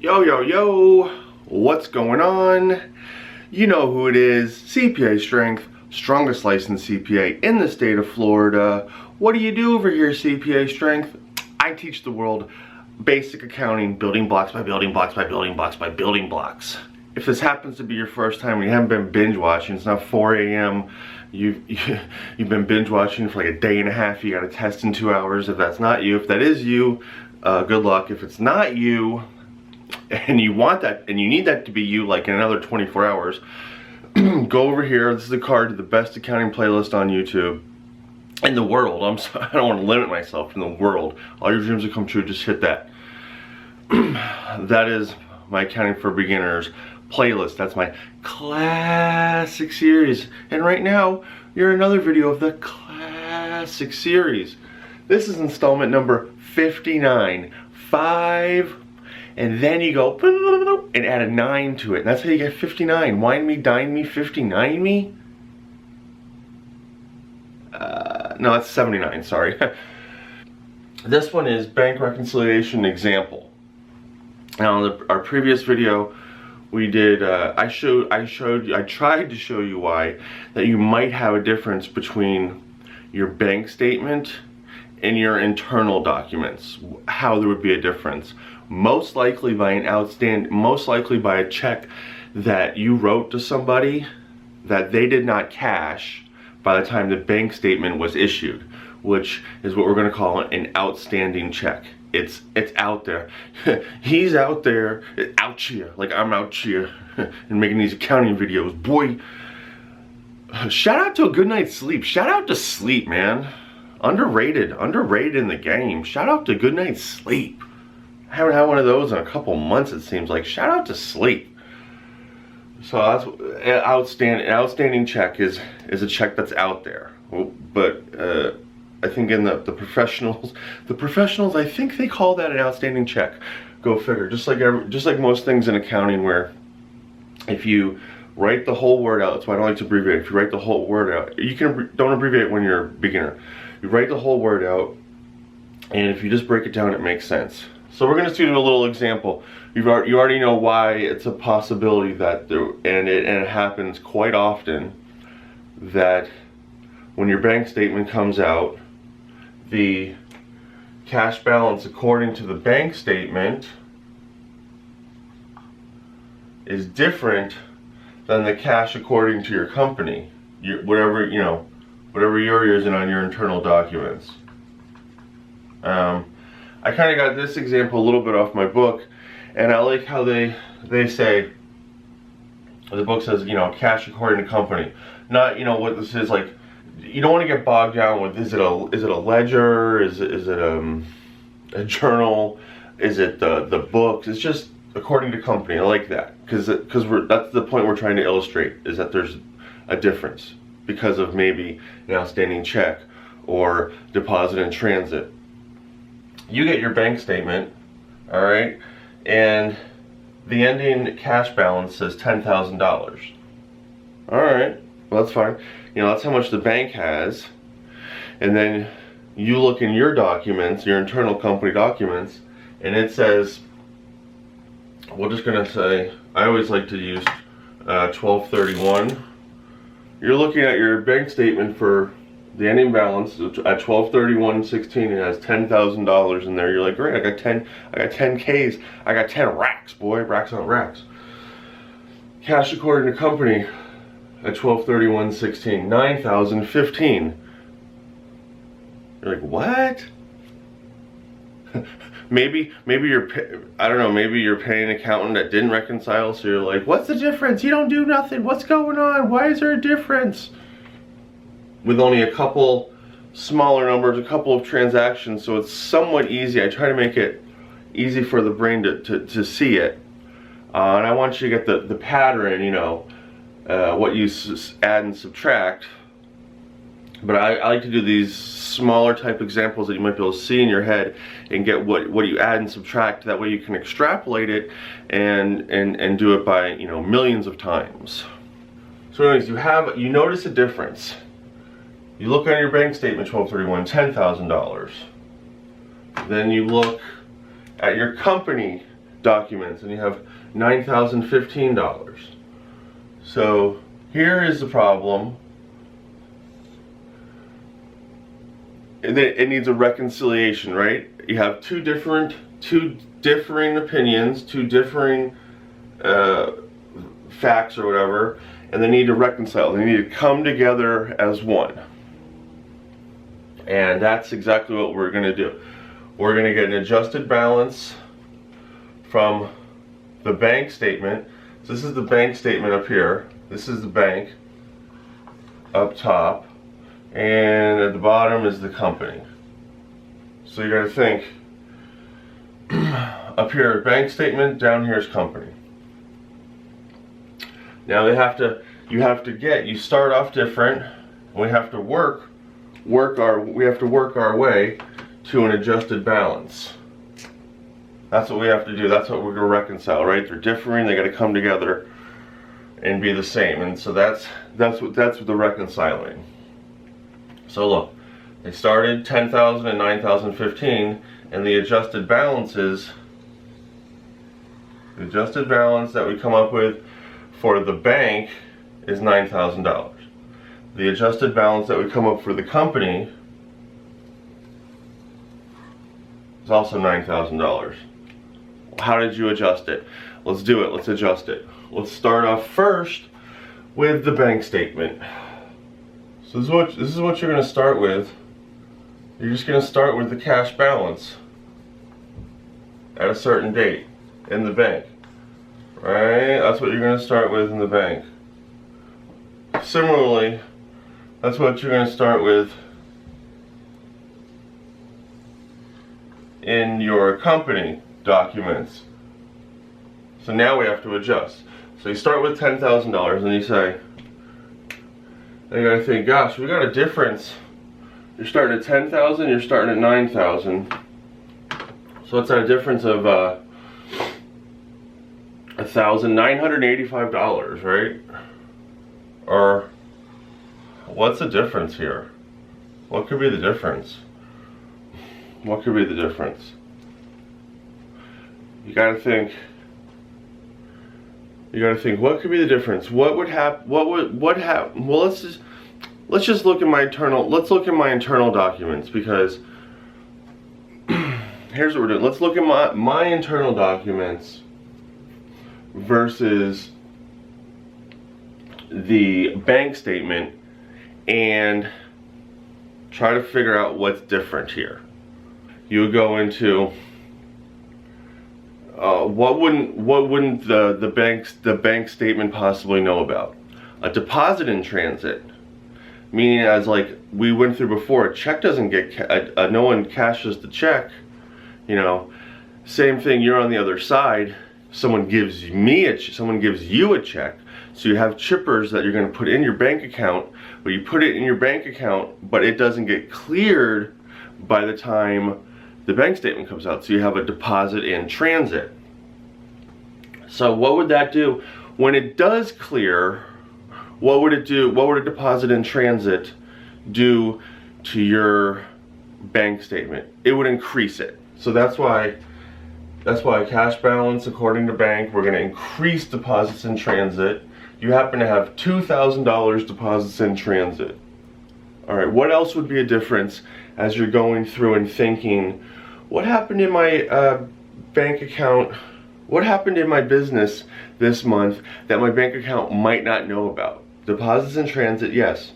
Yo, yo, yo, what's going on? You know who it is, CPA Strength, strongest licensed CPA in the state of Florida. What do you do over here, CPA Strength? I teach the world basic accounting, building blocks by building blocks by building blocks by building blocks. If this happens to be your first time and you haven't been binge watching, it's now 4 a.m., you've been binge watching for like a day and a half, you got a test in 2 hours. If that's not you, if that is you, good luck. If it's not you, and you want that, and you need that to be you like in another 24 hours, go over here. This is the card to the best accounting playlist on YouTube in the world. I don't want to limit myself, in the world. All your dreams will come true, just hit that. That is my Accounting for Beginners playlist. That's my classic series. And right now, you're in another video of the classic series. This is installment number 59. 5, and then you go and add a 9 to it. And that's how you get 59. Wine me, dine me, 59 me? No, that's 79, sorry. This one is bank reconciliation example. Now, in our previous video, we did, I tried to show you why that you might have a difference between your bank statement and your internal documents. How there would be a difference. Most likely by a check that you wrote to somebody that they did not cash by the time the bank statement was issued, which is what we're going to call an outstanding check. It's out there. He's out there, out here, like I'm out here and making these accounting videos. Boy, shout out to a good night's sleep. Shout out to sleep, man. Underrated in the game. Shout out to good night's sleep. I haven't had one of those in a couple months, it seems like. Shout out to sleep. So that's an outstanding check is a check that's out there. But I think in the professionals, I think they call that an outstanding check. Go figure. Just like most things in accounting, where if you write the whole word out, that's why I don't like to abbreviate. If you write the whole word out, don't abbreviate when you're a beginner. You write the whole word out, and if you just break it down, it makes sense. So we're going to do a little example. You already know why it's a possibility that it happens quite often that when your bank statement comes out, the cash balance according to the bank statement is different than the cash according to your company. Whatever you're using on your internal documents. I kind of got this example a little bit off my book, and I like how they say, the book says, cash according to company. Not, what this is like. You don't want to get bogged down with, is it a ledger, is it a journal, is it the books? It's just according to company. I like that because that's the point we're trying to illustrate, is that there's a difference because of maybe an outstanding check or deposit in transit. You get your bank statement, all right, and the ending cash balance says $10,000. All right, well, that's fine. That's how much the bank has. And then you look in your documents, your internal company documents, and it says, we're just gonna say, I always like to use 1231. You're looking at your bank statement for the ending balance at 12/31/16. It has $10,000 in there. You're like, great, I got 10 Ks. I got 10 racks, boy, racks on racks. Cash according to company at 12/31/16, $9,015. You're like, what? maybe you're, I don't know, maybe you're paying an accountant that didn't reconcile, so you're like, what's the difference? You don't do nothing. What's going on? Why is there a difference? With only a couple smaller numbers, a couple of transactions, so it's somewhat easy. I try to make it easy for the brain to see it. And I want you to get the pattern, what you add and subtract. But I like to do these smaller type examples that you might be able to see in your head and get what you add and subtract. That way you can extrapolate it and do it by millions of times. So anyways, you notice a difference. You look on your bank statement, 12/31, $10,000. Then you look at your company documents, and you have $9,015. So here is the problem. It needs a reconciliation, right? You have two differing opinions, two differing facts or whatever, and they need to reconcile. They need to come together as one. And that's exactly what we're going to do. We're going to get an adjusted balance from the bank statement. So this is the bank statement up here. This is the bank up top. And at the bottom is the company. So you got to think, up here bank statement, down here is company. Now you start off different, and we have to work our way to an adjusted balance. That's what we have to do. That's what we're going to reconcile, right? They're differing, they got to come together and be the same. And so that's what the reconciling. So look, they started 10,000 and 9,015, and the adjusted balance that we come up with for the bank is $9,000. The adjusted balance that we come up for the company is also $9,000. How did you adjust it? Let's do it. Let's adjust it. Let's start off first with the bank statement. So this is what you're going to start with. You're just going to start with the cash balance at a certain date in the bank. Right? That's what you're going to start with in the bank. Similarly, that's what you're going to start with in your company documents. So now we have to adjust. So you start with $10,000 and you say, and you gotta think, gosh, we got a difference. You're starting at 10,000, you're starting at 9,000. So it's a difference of $1,985, right? Or what's the difference here? What could be the difference? What could be the difference? You gotta think. What could be the difference? What would happen? What happen? Well, let's just look at my internal. Let's look at my internal documents, because here's what we're doing. Let's look at my internal documents versus the bank statement and try to figure out what's different here. You would go into what wouldn't the bank statement possibly know about? A deposit in transit, meaning, as like we went through before, a check doesn't get no one cashes the check. You know, same thing. You're on the other side. Someone gives you a check. So you have chippers that you're going to put in your bank account, but you put it in your bank account, but it doesn't get cleared by the time the bank statement comes out. So you have a deposit in transit. So what would that do? When it does clear, what would it do? What would a deposit in transit do to your bank statement? It would increase it. So that's why cash balance, according to bank, we're going to increase deposits in transit. You happen to have $2,000 deposits in transit. All right, what else would be a difference as you're going through and thinking, what happened in my bank account? What happened in my business this month that my bank account might not know about? Deposits in transit, yes.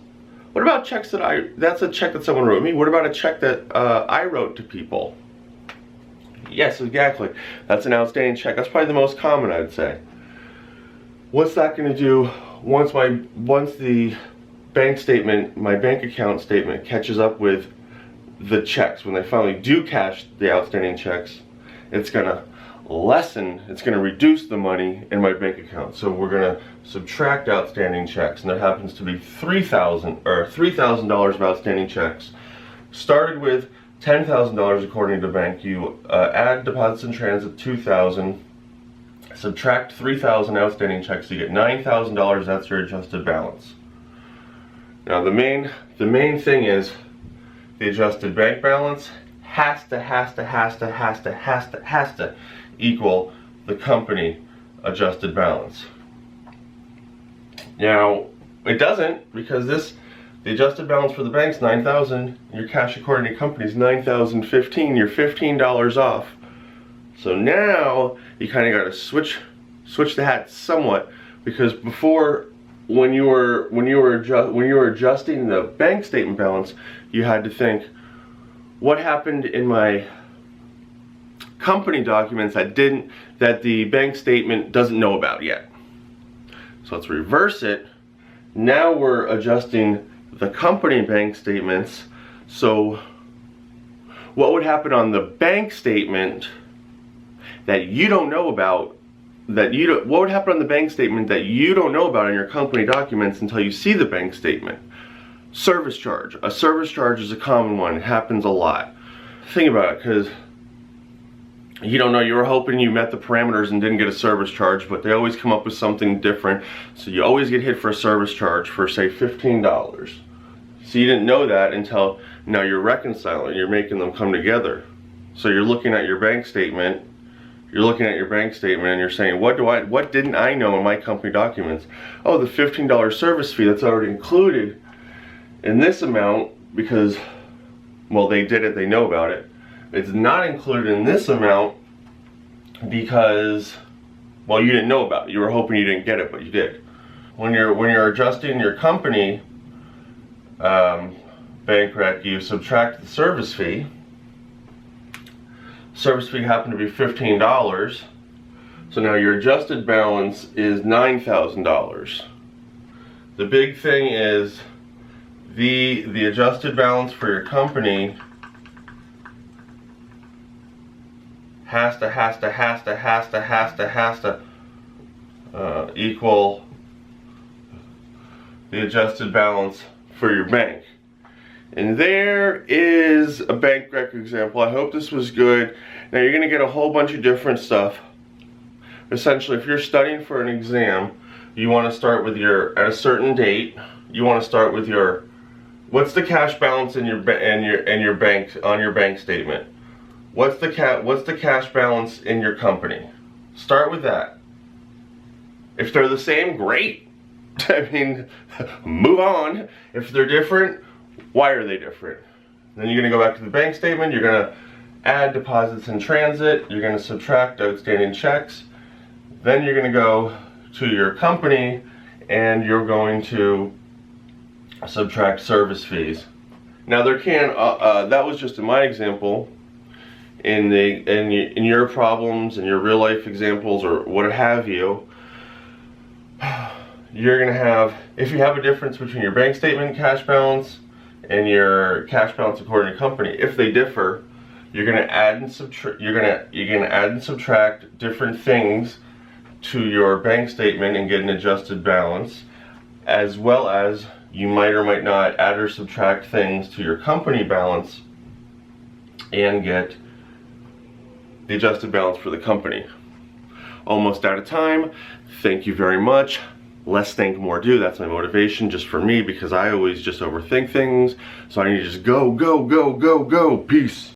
What about checks that's a check that someone wrote me. What about a check that I wrote to people? Yes, exactly. That's an outstanding check. That's probably the most common, I'd say. What's that going to do once the bank statement, my bank account statement, catches up with the checks? When they finally do cash the outstanding checks, it's going to lessen, it's going to reduce the money in my bank account. So we're going to subtract outstanding checks, and there happens to be $3,000 of outstanding checks. Started with $10,000 according to bank. You add deposits in transit, $2,000. Subtract $3,000 outstanding checks, you get $9,000. That's your adjusted balance. Now the main thing is the adjusted bank balance has to equal the company adjusted balance. Now, it doesn't, because the adjusted balance for the bank's $9,000, your cash according to company is $9,015. You're $15 off. So now you kind of got to switch the hat somewhat, because before, when you were adjusting the bank statement balance, you had to think, what happened in my company documents that the bank statement doesn't know about yet? So let's reverse it. Now we're adjusting the company bank statements. So what would happen on the bank statement that you don't know about, what would happen on the bank statement that you don't know about in your company documents until you see the bank statement? Service charge. A service charge is a common one. It happens a lot. Think about it, because you don't know, you were hoping you met the parameters and didn't get a service charge, but they always come up with something different. So you always get hit for a service charge for, say, $15. So you didn't know that until now you're reconciling, you're making them come together. So you're looking at your bank statement, and you're saying, what didn't I know in my company documents? Oh, the $15 service fee, that's already included in this amount because, well, they did it, they know about it. It's not included in this amount because, well, you didn't know about it. You were hoping you didn't get it, but you did. When you're adjusting your company bank rec, you subtract the service fee. Service fee happened to be $15. So now your adjusted balance is $9,000. The big thing is the adjusted balance for your company has to equal the adjusted balance for your bank. And there is a bank rec example. I hope this was good. Now you're going to get a whole bunch of different stuff. Essentially, if you're studying for an exam, you want to start with at a certain date, you want to start with what's the cash balance in your bank, on your bank statement? What's the cash balance in your company? Start with that. If they're the same, great. I mean, move on. If they're different, why are they different? Then you're going to go back to the bank statement. You're going to add deposits in transit. You're going to subtract outstanding checks. Then you're going to go to your company and you're going to subtract service fees. Now there that was just in my example. In your problems and your real life examples or what have you, you're going to have, if you have a difference between your bank statement cash balance and your cash balance according to company, if they differ, you're going to add and subtract. You're going to add and subtract different things to your bank statement and get an adjusted balance, as well as you might or might not add or subtract things to your company balance and get the adjusted balance for the company. Almost out of time. Thank you very much. Less think, more do. That's my motivation just for me, because I always just overthink things. So I need to just go. Peace.